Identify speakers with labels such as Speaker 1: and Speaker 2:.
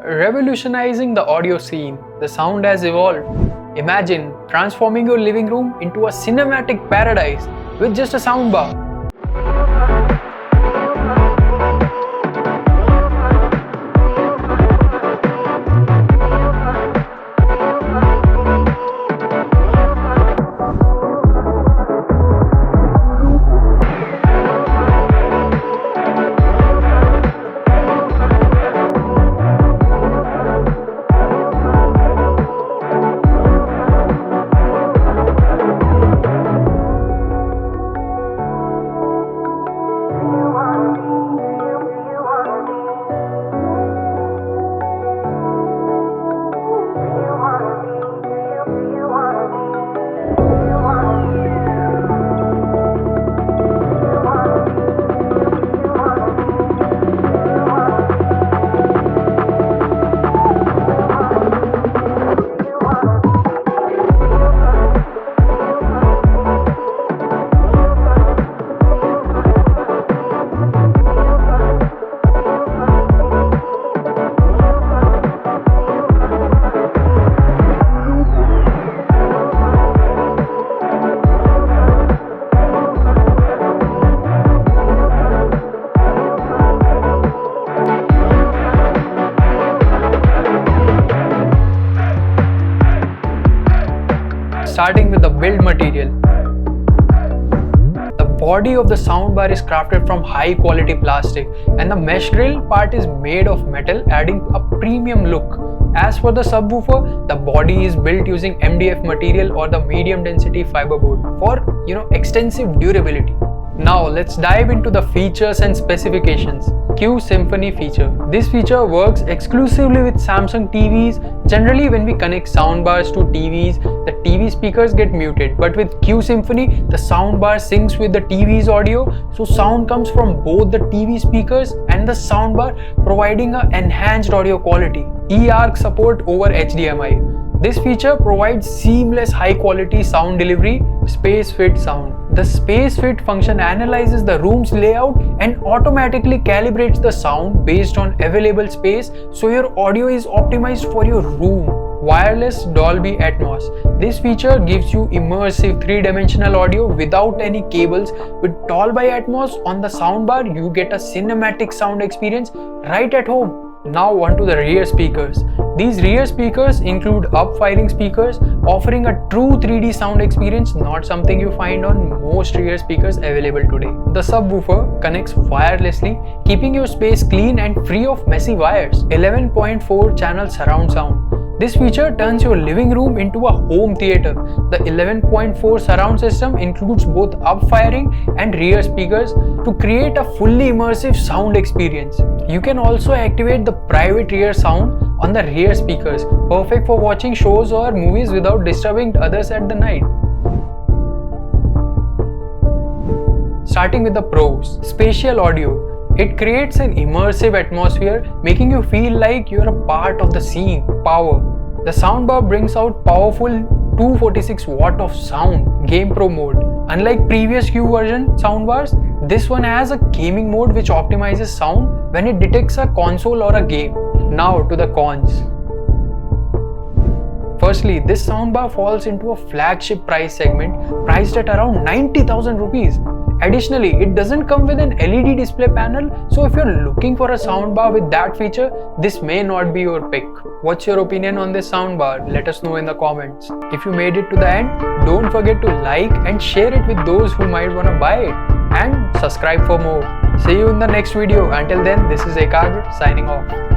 Speaker 1: Revolutionizing the audio scene, the sound has evolved. Imagine transforming your living room into a cinematic paradise with just a soundbar. Starting with the build material. The body of the soundbar is crafted from high quality plastic and the mesh grill part is made of metal, adding a premium look. As for the subwoofer, the body is built using MDF material or the medium density fiberboard for extensive durability. Now let's dive into the features and specifications. Q-Symphony feature. This feature works exclusively with Samsung TVs. Generally, when we connect soundbars to TVs, the TV speakers get muted. But with Q-Symphony, the soundbar syncs with the TV's audio, so sound comes from both the TV speakers and the soundbar, providing an enhanced audio quality. eARC support over HDMI. This feature provides seamless high-quality sound delivery. Space fit sound. The space fit function analyzes the room's layout and automatically calibrates the sound based on available space, so your audio is optimized for your room. Wireless Dolby Atmos. This feature gives you immersive 3-dimensional audio without any cables. With Dolby Atmos on the soundbar, you get a cinematic sound experience right at home. Now onto the rear speakers. These rear speakers include up-firing speakers, offering a true 3D sound experience, not something you find on most rear speakers available today. The subwoofer connects wirelessly, keeping your space clean and free of messy wires. 11.4 channel surround sound. This feature turns your living room into a home theater. The 11.4 surround system includes both up-firing and rear speakers to create a fully immersive sound experience. You can also activate the private rear sound on the rear speakers, perfect for watching shows or movies without disturbing others at the night. Starting with the pros. Spatial audio. It creates an immersive atmosphere, making you feel like you're a part of the scene. Power. The soundbar brings out powerful 246 watt of sound. Game Pro mode. Unlike previous Q version soundbars, this one has a gaming mode which optimizes sound when it detects a console or a game. Now to the cons. Firstly, this soundbar falls into a flagship price segment priced at around 90,000 rupees. Additionally, it doesn't come with an LED display panel, so if you're looking for a soundbar with that feature, this may not be your pick. What's your opinion on this soundbar? Let us know in the comments. If you made it to the end, don't forget to like and share it with those who might want to buy it, and subscribe for more. See you in the next video. Until then, this is Ekagra signing off.